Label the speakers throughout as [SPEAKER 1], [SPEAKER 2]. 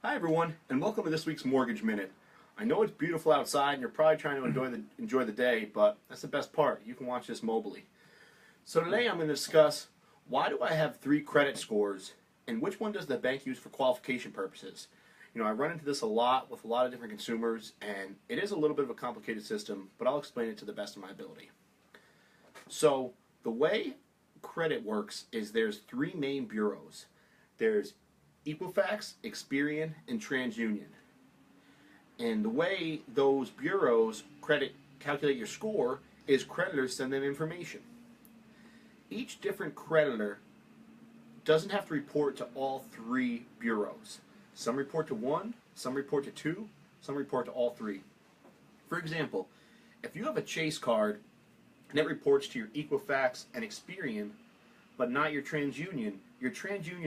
[SPEAKER 1] Hi everyone, and welcome to this week's Mortgage Minute. I know it's beautiful outside and you're probably trying to enjoy the day, but that's the best part. You can watch this mobily. So today I'm going to discuss why do I have 3 credit scores and which one does the bank use for qualification purposes. I run into this a lot with a lot of different consumers, and it is a little bit of a complicated system, but I'll explain it to the best of my ability. So the way credit works is there's 3 main bureaus. There's Equifax, Experian, and TransUnion. And the way those bureaus calculate your score is creditors send them information. Each different creditor doesn't have to report to all 3 bureaus. Some report to 1, some report to 2, some report to all 3. For example, if you have a Chase card and it reports to your Equifax and Experian, but not your TransUnion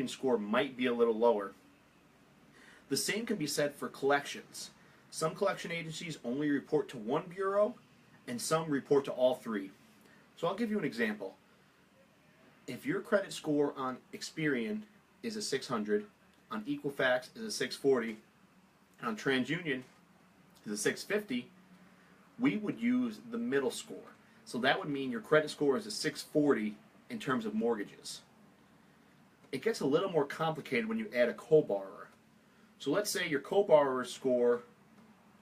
[SPEAKER 1] score might be a little lower. The same can be said for collections. Some collection agencies only report to 1 bureau, and some report to all 3. So I'll give you an example. If your credit score on Experian is a 600, on Equifax is a 640, and on TransUnion is a 650, we would use the middle score. So that would mean your credit score is a 640 in terms of mortgages. It gets a little more complicated when you add a co-borrower. So let's say your co-borrower's score,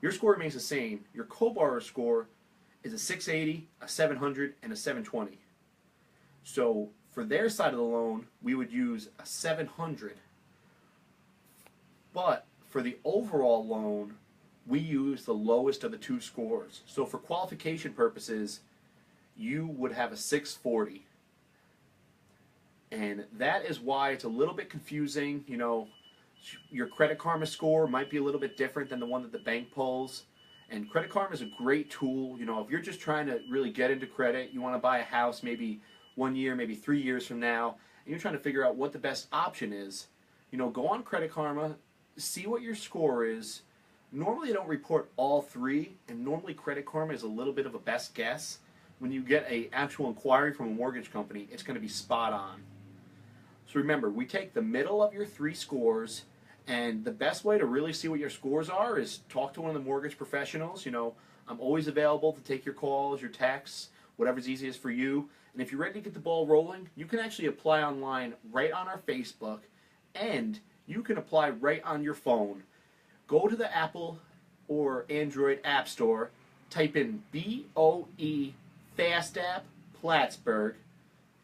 [SPEAKER 1] your score remains the same. Your co-borrower's score is a 680, a 700, and a 720. So for their side of the loan, we would use a 700. But for the overall loan, we use the lowest of the 2 scores. So for qualification purposes, you would have a 640. And that is why it's a little bit confusing. Your Credit Karma score might be a little bit different than the one that the bank pulls. And Credit Karma is a great tool. If you're just trying to really get into credit, you want to buy a house maybe 1 year, maybe 3 years from now, and you're trying to figure out what the best option is, go on Credit Karma, see what your score is. Normally I don't report all 3, and normally Credit Karma is a little bit of a best guess. When you get an actual inquiry from a mortgage company, it's going to be spot on. So remember, we take the middle of your 3 scores, and the best way to really see what your scores are is talk to one of the mortgage professionals. I'm always available to take your calls, your texts, whatever's easiest for you. And if you're ready to get the ball rolling, you can actually apply online right on our Facebook, and you can apply right on your phone. Go to the Apple or Android App Store, type in BOE Fast App Plattsburgh,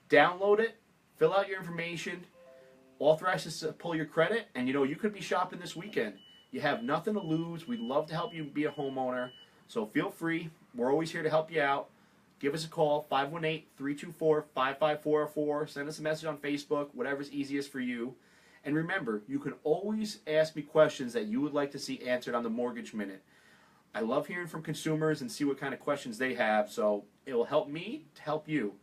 [SPEAKER 1] download it, fill out your information, authorize us to pull your credit, and you could be shopping this weekend. You have nothing to lose. We'd love to help you be a homeowner, so feel free. We're always here to help you out. Give us a call, 518-324-55404. Send us a message on Facebook, whatever's easiest for you. And remember, you can always ask me questions that you would like to see answered on the Mortgage Minute. I love hearing from consumers and see what kind of questions they have, so it will help me to help you.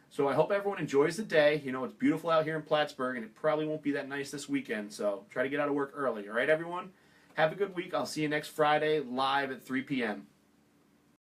[SPEAKER 1] So I hope everyone enjoys the day. It's beautiful out here in Plattsburgh, and it probably won't be that nice this weekend, so try to get out of work early. All right, everyone? Have a good week. I'll see you next Friday live at 3 p.m.